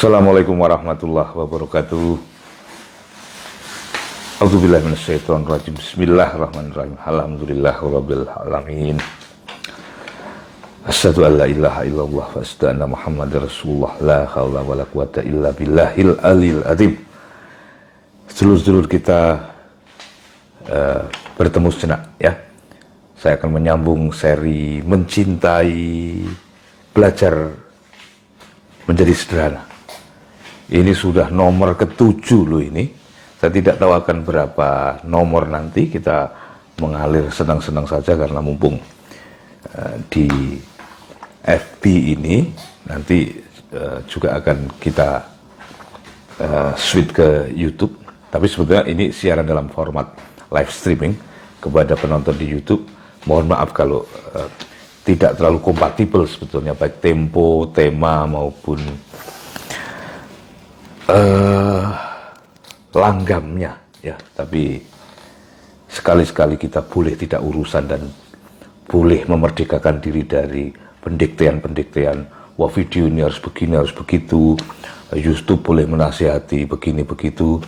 Assalamualaikum warahmatullahi wabarakatuh. A'udzubillahi minasyaitonirrajim. Bismillahirrahmanirrahim. Alhamdulillahirabbil alamin. Asyhadu an la ilaha illallah wa asyhadu anna Muhammadar Rasulullah. La haula wala quwata illa billahil aliyil azim. Sedulur-sedulur kita bertemu sejenak ya. Saya akan menyambung seri mencintai, belajar menjadi sederhana. Ini sudah nomor ke-7 loh ini. Saya tidak tahu akan berapa nomor nanti. Kita mengalir senang-senang saja karena mumpung di FB ini nanti juga akan kita switch ke YouTube. Tapi sebetulnya ini siaran dalam format live streaming kepada penonton di YouTube. Mohon maaf kalau tidak terlalu kompatibel sebetulnya baik tempo, tema maupun langgamnya ya, tapi sekali-sekali kita boleh tidak urusan dan boleh memerdekakan diri dari pendiktean-pendiktean. Wah, video ini harus begini, harus begitu. YouTube boleh menasihati begini begitu,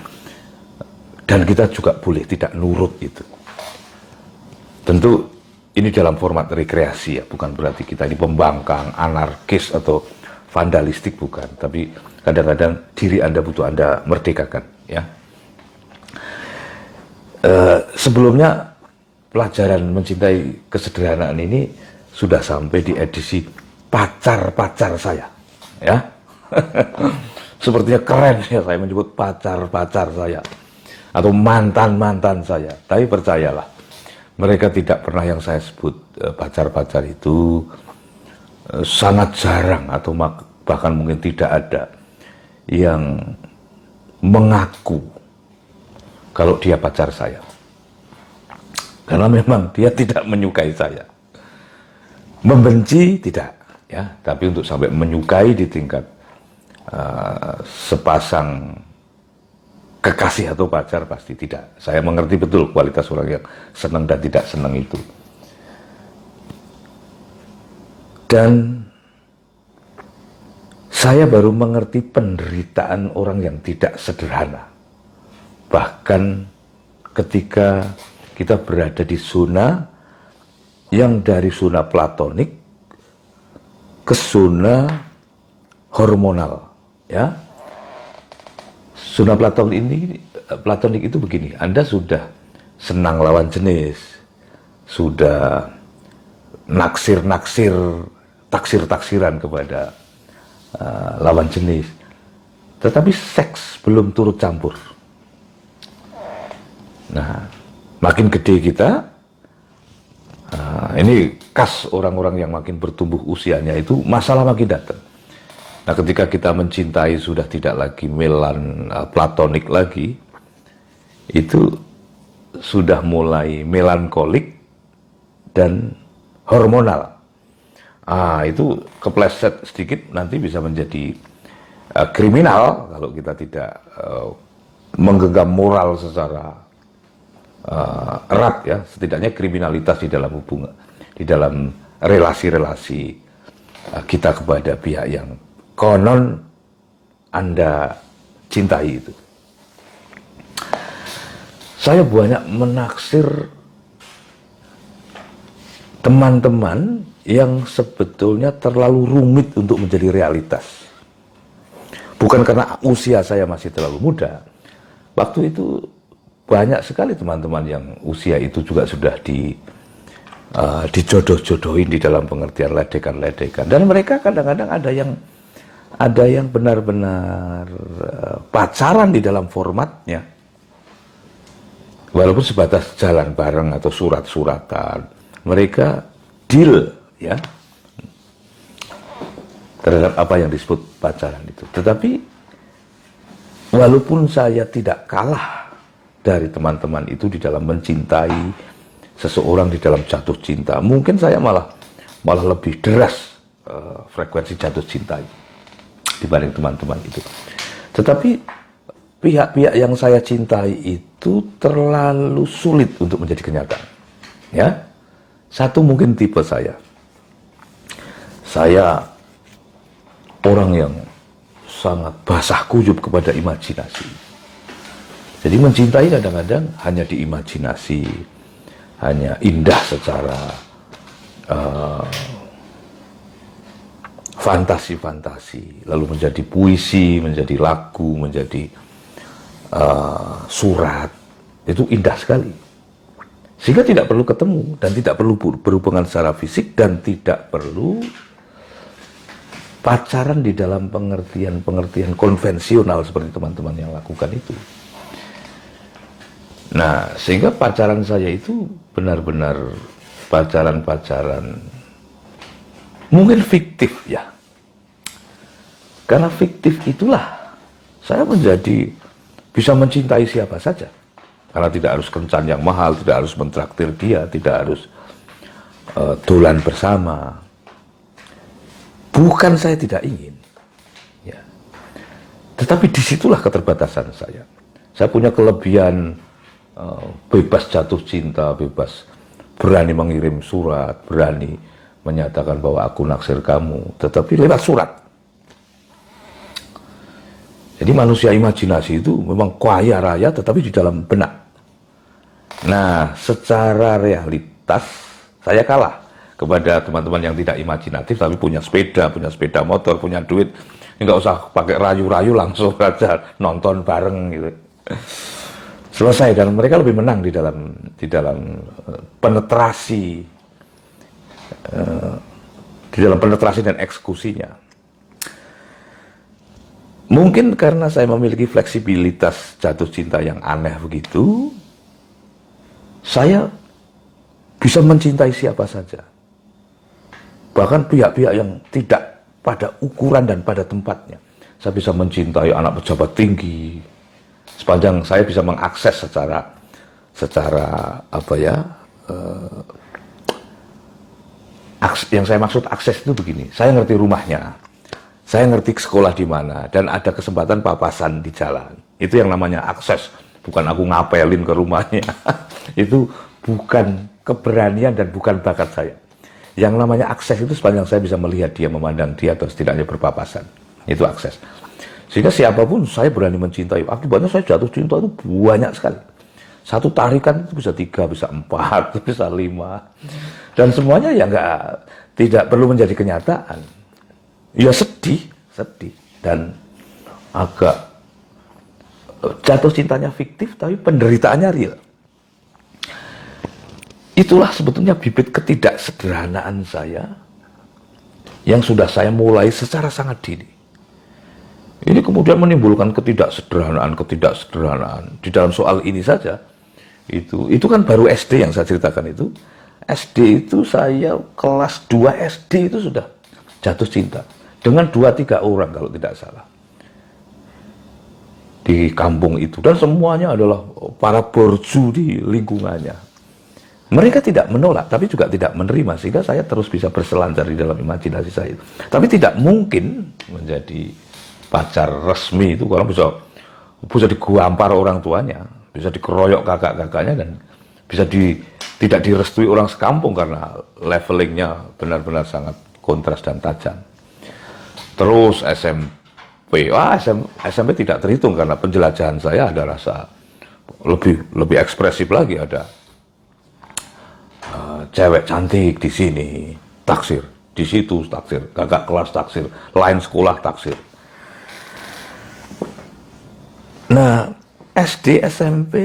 dan kita juga boleh tidak nurut itu. Tentu ini dalam format rekreasi ya, bukan berarti kita ini pembangkang, anarkis atau vandalistik, bukan. Tapi kadang-kadang diri Anda butuh Anda merdekakan ya. Sebelumnya pelajaran mencintai kesederhanaan ini sudah sampai di edisi pacar-pacar saya ya. Sepertinya keren ya saya menyebut pacar-pacar saya atau mantan-mantan saya. Tapi percayalah, mereka tidak pernah yang saya sebut pacar-pacar itu, sangat jarang atau bahkan mungkin tidak ada yang mengaku kalau dia pacar saya. Karena memang dia tidak menyukai saya. Membenci tidak ya, tapi untuk sampai menyukai di tingkat sepasang kekasih atau pacar pasti tidak. Saya mengerti betul kualitas orang yang senang dan tidak senang itu. Dan saya baru mengerti penderitaan orang yang tidak sederhana. Bahkan ketika kita berada di zona yang dari zona platonik ke zona hormonal ya. Zona platonik itu begini, Anda sudah senang lawan jenis, sudah naksir-naksir, taksir-taksiran kepada lawan jenis, tetapi seks belum turut campur. Nah, makin gede kita, ini khas orang-orang yang makin bertumbuh usianya itu, masalah makin datang. Nah, ketika kita mencintai sudah tidak lagi platonik lagi, itu sudah mulai melankolik dan hormonal. Itu kepleset sedikit nanti bisa menjadi kriminal kalau kita tidak menggenggam moral secara erat ya. Setidaknya kriminalitas di dalam hubungan, di dalam relasi-relasi kita kepada pihak yang konon Anda cintai itu. Saya banyak menaksir teman-teman yang sebetulnya terlalu rumit untuk menjadi realitas. Bukan karena usia saya masih terlalu muda. Waktu itu banyak sekali teman-teman yang usia itu juga sudah dijodoh-jodohin di dalam pengertian ledekan-ledekan. Dan mereka kadang-kadang ada yang benar-benar pacaran di dalam formatnya. Walaupun sebatas jalan bareng atau surat-suratan, mereka deal ya terhadap apa yang disebut pacaran itu. Tetapi walaupun saya tidak kalah dari teman-teman itu di dalam mencintai seseorang, di dalam jatuh cinta, mungkin saya malah lebih deras frekuensi jatuh cinta dibanding teman-teman itu. Tetapi pihak-pihak yang saya cintai itu terlalu sulit untuk menjadi kenyataan ya. Satu mungkin tipe saya orang yang sangat basah kuyup kepada imajinasi. Jadi mencintai kadang-kadang hanya diimajinasi, hanya indah secara fantasi-fantasi, lalu menjadi puisi, menjadi lagu, menjadi surat. Itu indah sekali. Sehingga tidak perlu ketemu dan tidak perlu berhubungan secara fisik dan tidak perlu pacaran di dalam pengertian konvensional seperti teman-teman yang lakukan itu. Nah, sehingga pacaran saya itu benar-benar pacaran-pacaran mungkin fiktif ya. Karena fiktif itulah saya bisa mencintai siapa saja. Karena tidak harus kencan yang mahal, tidak harus mentraktir dia, tidak harus dolan bersama. Bukan saya tidak ingin, ya. Tetapi disitulah keterbatasan saya. Saya punya kelebihan bebas jatuh cinta, bebas berani mengirim surat, berani menyatakan bahwa aku naksir kamu, tetapi lewat surat. Jadi manusia imajinasi itu memang kaya raya, tetapi di dalam benak. Nah, secara realitas saya kalah kepada teman-teman yang tidak imajinatif tapi punya sepeda motor, punya duit. Nggak usah pakai rayu-rayu, langsung aja nonton bareng gitu. Selesai, dan mereka lebih menang di dalam penetrasi dan eksekusinya. Mungkin karena saya memiliki fleksibilitas jatuh cinta yang aneh begitu, saya bisa mencintai siapa saja. Bahkan pihak-pihak yang tidak pada ukuran dan pada tempatnya. Saya bisa mencintai anak pejabat tinggi, sepanjang saya bisa mengakses secara yang saya maksud akses itu begini. Saya ngerti rumahnya, saya ngerti sekolah di mana, dan ada kesempatan papasan di jalan. Itu yang namanya akses. Bukan aku ngapelin ke rumahnya. Itu bukan keberanian dan bukan bakat saya. Yang namanya akses itu sepanjang saya bisa melihat dia, memandang dia, atau setidaknya berpapasan. Itu akses. Sehingga siapapun saya berani mencintai. Akibatnya saya jatuh cinta itu banyak sekali. Satu tarikan itu bisa 3, bisa 4, bisa 5. Dan semuanya ya tidak perlu menjadi kenyataan. Ya sedih. Dan agak jatuh cintanya fiktif, tapi penderitaannya real. Itulah sebetulnya bibit ketidaksederhanaan saya yang sudah saya mulai secara sangat dini. Ini kemudian menimbulkan ketidaksederhanaan di dalam soal ini saja. Itu kan baru SD yang saya ceritakan itu. SD itu saya kelas 2 SD itu sudah jatuh cinta dengan 2-3 orang kalau tidak salah. Di kampung itu, dan semuanya adalah para borju di lingkungannya. Mereka tidak menolak, tapi juga tidak menerima, sehingga saya terus bisa berselancar di dalam imajinasi saya. Tapi tidak mungkin menjadi pacar resmi itu kalau bisa digampar orang tuanya, bisa dikeroyok kakak-kakaknya, dan bisa tidak direstui orang sekampung karena levelingnya benar-benar sangat kontras dan tajam. Terus SMP tidak terhitung karena penjelajahan saya ada rasa lebih ekspresif lagi, ada cewek cantik di sini, taksir, di situ taksir, kakak kelas taksir, lain sekolah taksir. Nah, SD, SMP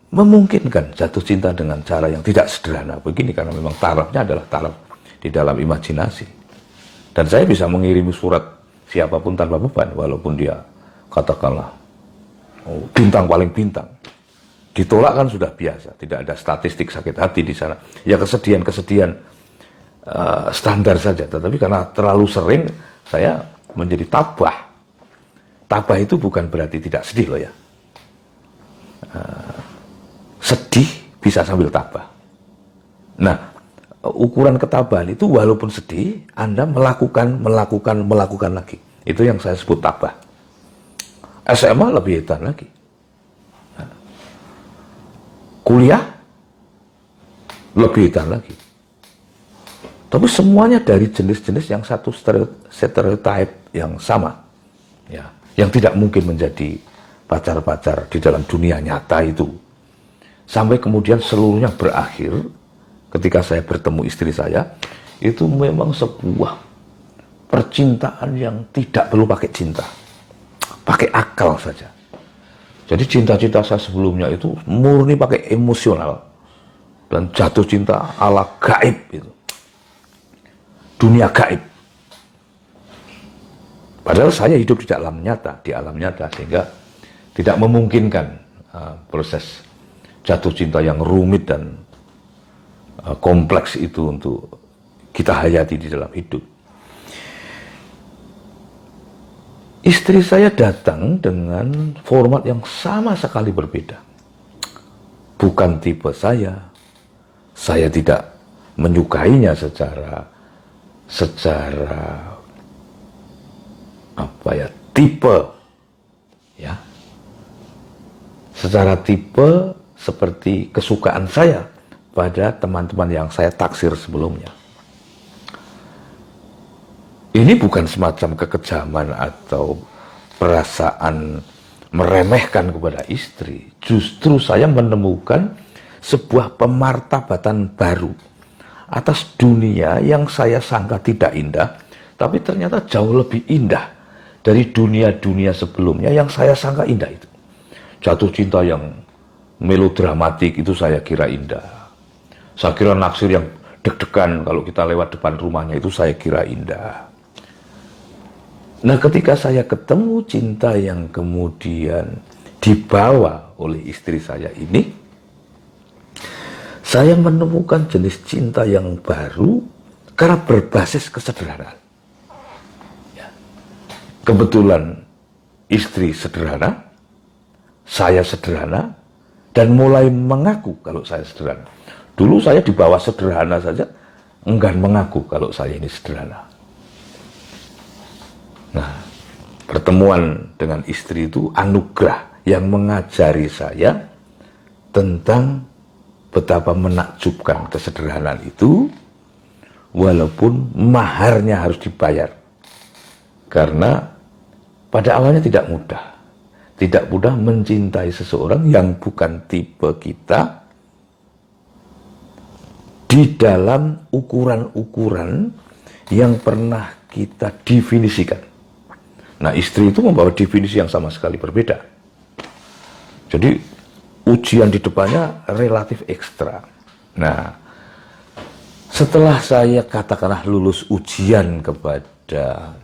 memungkinkan jatuh cinta dengan cara yang tidak sederhana begini karena memang tarafnya adalah taraf di dalam imajinasi. Dan saya bisa mengirimi surat siapapun tanpa beban, walaupun dia katakanlah bintang paling bintang. Ditolak kan sudah biasa, tidak ada statistik sakit hati di sana. Ya kesedihan standar saja, tetapi karena terlalu sering saya menjadi tabah. Tabah itu bukan berarti tidak sedih loh ya. Sedih bisa sambil tabah. Nah, ukuran ketabahan itu walaupun sedih, Anda melakukan lagi. Itu yang saya sebut tabah. SMA lebih edan lagi. Kuliah lebih edan lagi. Tapi semuanya dari jenis-jenis yang satu stereotip yang sama. ya, yang tidak mungkin menjadi pacar-pacar di dalam dunia nyata itu. Sampai kemudian seluruhnya berakhir ketika saya bertemu istri saya, itu memang sebuah percintaan yang tidak perlu pakai cinta, pakai akal saja. Jadi cinta-cinta saya sebelumnya itu murni pakai emosional dan jatuh cinta ala gaib itu, dunia gaib. Padahal saya hidup di alam nyata, sehingga tidak memungkinkan proses jatuh cinta yang rumit dan kompleks itu untuk kita hayati di dalam hidup. Istri saya datang dengan format yang sama sekali berbeda. Bukan tipe saya tidak menyukainya secara tipe, ya, secara tipe seperti kesukaan saya pada teman-teman yang saya taksir sebelumnya. Ini bukan semacam kekejaman atau perasaan meremehkan kepada istri. Justru saya menemukan sebuah pemartabatan baru atas dunia yang saya sangka tidak indah, tapi ternyata jauh lebih indah dari dunia-dunia sebelumnya yang saya sangka indah itu. Jatuh cinta yang melodramatik itu saya kira indah. Saya kira naksir yang deg-degan kalau kita lewat depan rumahnya itu saya kira indah. Nah, ketika saya ketemu cinta yang kemudian dibawa oleh istri saya ini, saya menemukan jenis cinta yang baru karena berbasis kesederhanaan. Ya. Kebetulan istri sederhana, saya sederhana, dan mulai mengaku kalau saya sederhana. Dulu saya di bawah sederhana saja, enggan mengaku kalau saya ini sederhana. Nah, pertemuan dengan istri itu anugerah yang mengajari saya tentang betapa menakjubkan kesederhanaan itu, walaupun maharnya harus dibayar. Karena pada awalnya tidak mudah mencintai seseorang yang bukan tipe kita di dalam ukuran-ukuran yang pernah kita definisikan. Nah, istri itu membawa definisi yang sama sekali berbeda. Jadi, ujian di depannya relatif ekstra. Nah, setelah saya katakanlah lulus ujian kepada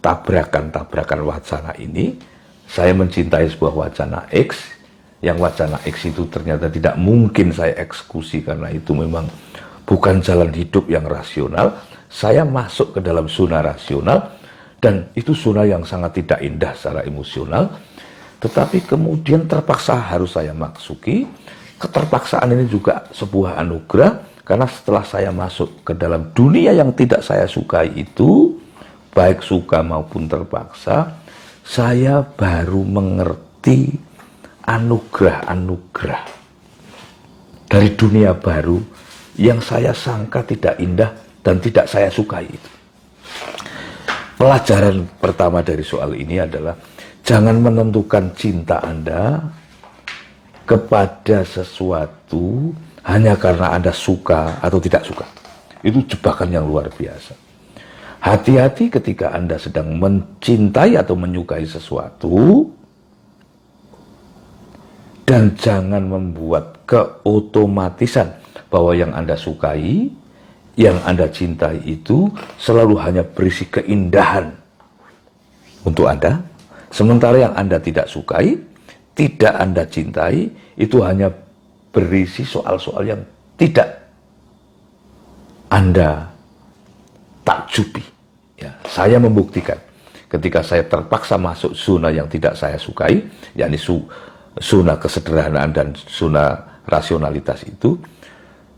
tabrakan-tabrakan wacana ini, saya mencintai sebuah wacana X, yang wacana X itu ternyata tidak mungkin saya eksekusi karena itu memang bukan jalan hidup yang rasional. Saya masuk ke dalam zona rasional, dan itu zona yang sangat tidak indah secara emosional, tetapi kemudian terpaksa harus saya masuki. Keterpaksaan ini juga sebuah anugerah, karena setelah saya masuk ke dalam dunia yang tidak saya sukai itu, baik suka maupun terpaksa, saya baru mengerti anugerah-anugerah dari dunia baru yang saya sangka tidak indah dan tidak saya sukai itu. Pelajaran pertama dari soal ini adalah jangan menentukan cinta Anda kepada sesuatu hanya karena Anda suka atau tidak suka. Itu jebakan yang luar biasa. Hati-hati ketika Anda sedang mencintai atau menyukai sesuatu, dan jangan membuat keotomatisan bahwa yang Anda sukai, yang Anda cintai itu selalu hanya berisi keindahan untuk Anda, sementara yang Anda tidak sukai, tidak Anda cintai, itu hanya berisi soal-soal yang tidak Anda takjubi. Ya, saya membuktikan ketika saya terpaksa masuk zona yang tidak saya sukai, yakni zona kesederhanaan dan zona rasionalitas itu,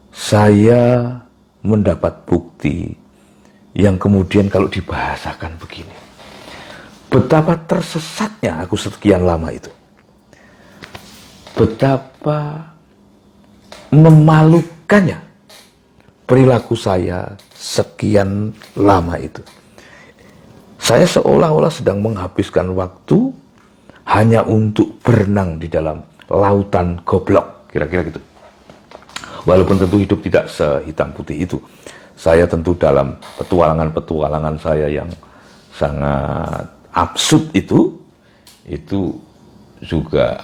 saya mendapat bukti yang kemudian kalau dibahasakan begini, betapa tersesatnya aku sekian lama itu, betapa memalukannya perilaku saya sekian lama itu. Saya seolah-olah sedang menghabiskan waktu hanya untuk berenang di dalam lautan goblok, kira-kira gitu. Walaupun tentu hidup tidak sehitam putih itu. Saya tentu dalam petualangan-petualangan saya yang sangat absurd itu juga,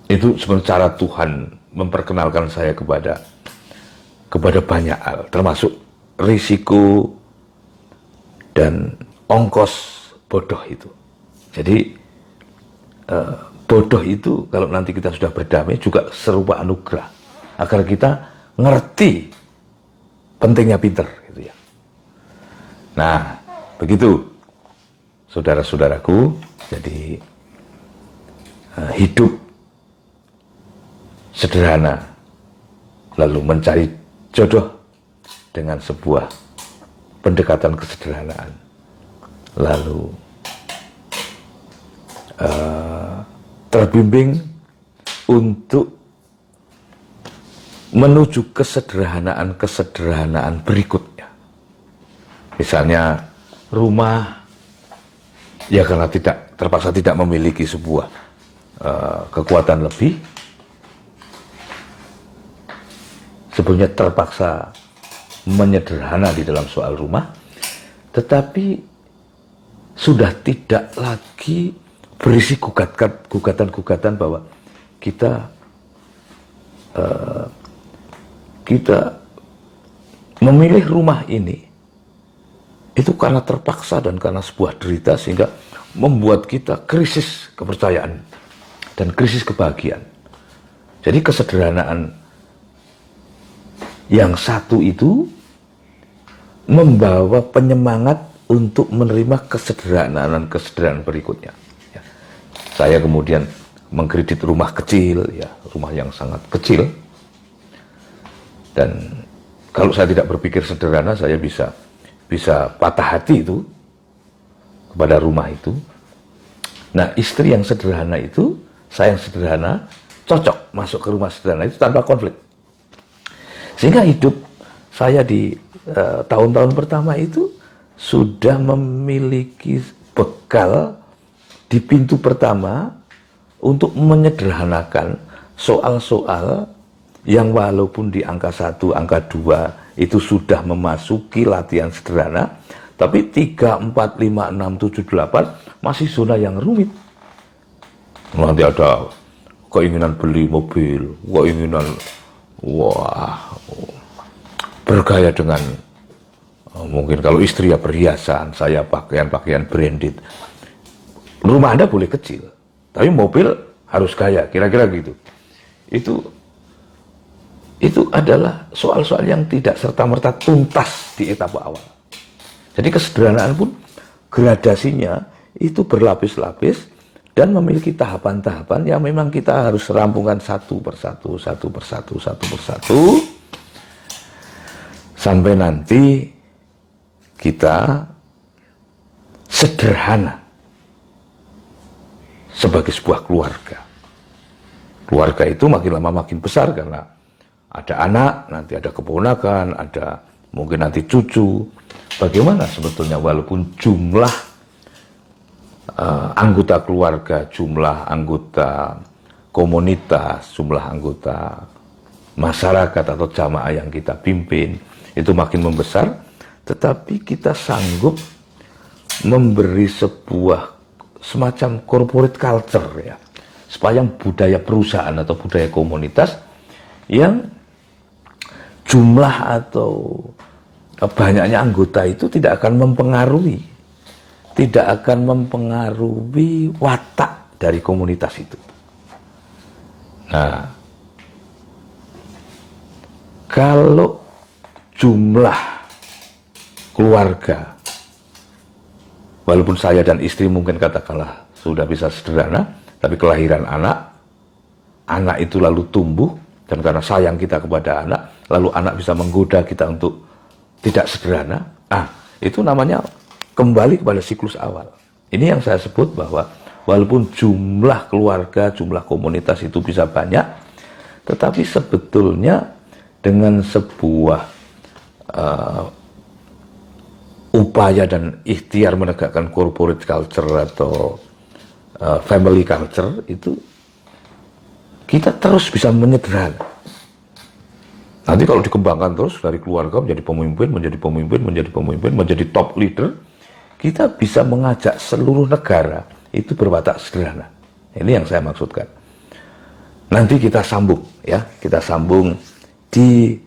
itu sebenarnya cara Tuhan memperkenalkan saya kepada banyak hal, termasuk risiko dan ongkos bodoh itu. Jadi bodoh itu kalau nanti kita sudah berdamai juga serupa anugerah, agar kita ngerti pentingnya pinter gitu ya. Nah, begitu saudara-saudaraku. Jadi hidup sederhana lalu mencari jodoh dengan sebuah pendekatan kesederhanaan, lalu terbimbing untuk menuju kesederhanaan berikutnya. Misalnya rumah, ya karena terpaksa tidak memiliki sebuah kekuatan lebih, sebenarnya terpaksa menyederhana di dalam soal rumah, tetapi sudah tidak lagi berisi gugatan-gugatan bahwa kita memilih rumah ini itu karena terpaksa dan karena sebuah derita, sehingga membuat kita krisis kepercayaan dan krisis kebahagiaan. Jadi kesederhanaan yang satu itu membawa penyemangat untuk menerima kesederhanaan berikutnya. Ya. Saya kemudian mengkredit rumah kecil, ya, rumah yang sangat kecil. Dan kalau saya tidak berpikir sederhana, saya bisa patah hati itu kepada rumah itu. Nah, istri yang sederhana itu, saya yang sederhana, cocok masuk ke rumah sederhana itu tanpa konflik. Sehingga hidup saya di tahun-tahun pertama itu sudah memiliki bekal di pintu pertama untuk menyederhanakan soal-soal yang walaupun di angka 1, angka 2 itu sudah memasuki latihan sederhana, tapi 3, 4, 5, 6, 7, 8 masih zona yang rumit. Nanti ada keinginan beli mobil, keinginan bergaya dengan mungkin kalau istri ya perhiasan, saya pakaian branded. Rumah Anda boleh kecil, tapi mobil harus gaya, kira-kira gitu. Itu adalah soal-soal yang tidak serta-merta tuntas di etapa awal. Jadi kesederhanaan pun gradasinya itu berlapis-lapis dan memiliki tahapan-tahapan yang memang kita harus rampungkan satu persatu sampai nanti kita sederhana sebagai sebuah keluarga. Keluarga itu makin lama makin besar karena ada anak, nanti ada keponakan, ada mungkin nanti cucu. Bagaimana sebetulnya walaupun jumlah anggota keluarga, jumlah anggota komunitas, jumlah anggota masyarakat atau jamaah yang kita pimpin itu makin membesar, tetapi kita sanggup memberi sebuah semacam corporate culture, ya, supaya budaya perusahaan atau budaya komunitas yang jumlah atau banyaknya anggota itu tidak akan mempengaruhi watak dari komunitas itu. Nah, kalau jumlah keluarga, walaupun saya dan istri mungkin katakanlah sudah bisa sederhana, tapi kelahiran anak itu lalu tumbuh, dan karena sayang kita kepada anak, lalu anak bisa menggoda kita untuk tidak sederhana, itu namanya kembali kepada siklus awal. Ini yang saya sebut bahwa walaupun jumlah keluarga, jumlah komunitas itu bisa banyak, tetapi sebetulnya dengan sebuah upaya dan ikhtiar menegakkan corporate culture atau family culture itu kita terus bisa menyederhana. Nanti kalau dikembangkan terus dari keluarga menjadi pemimpin, menjadi pemimpin, menjadi pemimpin, menjadi top leader, kita bisa mengajak seluruh negara itu berwatak sederhana. Ini yang saya maksudkan. Nanti kita sambung, ya, kita sambung di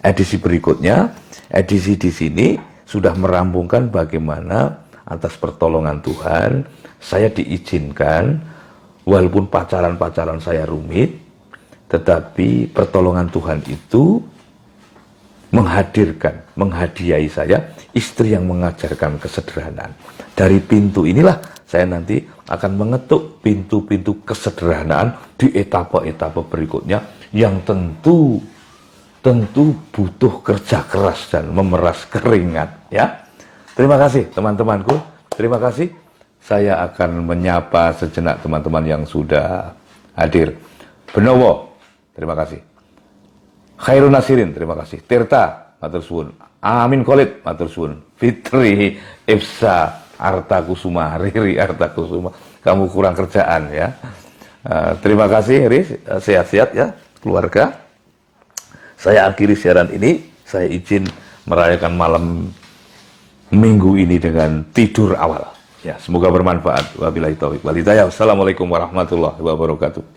edisi berikutnya. Edisi di sini sudah merampungkan bagaimana atas pertolongan Tuhan saya diizinkan, walaupun pacaran-pacaran saya rumit, tetapi pertolongan Tuhan itu menghadirkan, menghadiahi saya istri yang mengajarkan kesederhanaan. Dari pintu inilah saya nanti akan mengetuk pintu-pintu kesederhanaan di etapa-etapa berikutnya yang tentu butuh kerja keras dan memeras keringat, ya. Terima kasih teman-temanku, terima kasih. Saya akan menyapa sejenak teman-teman yang sudah hadir. Benowo, terima kasih. Khairun Nasirin, terima kasih. Tirta, matur suwun. Amin Khalid, matur suwun. Fitri, Ifsa, Arta Kusuma, Riri Arta Kusuma. Kamu kurang kerjaan, ya. Terima kasih, Riz. Sehat-sehat, ya, keluarga. Saya akhiri siaran ini. Saya izin merayakan malam minggu ini dengan tidur awal. Ya, semoga bermanfaat. Wabillahi taufiq wal hidayah. Wassalamualaikum warahmatullahi wabarakatuh.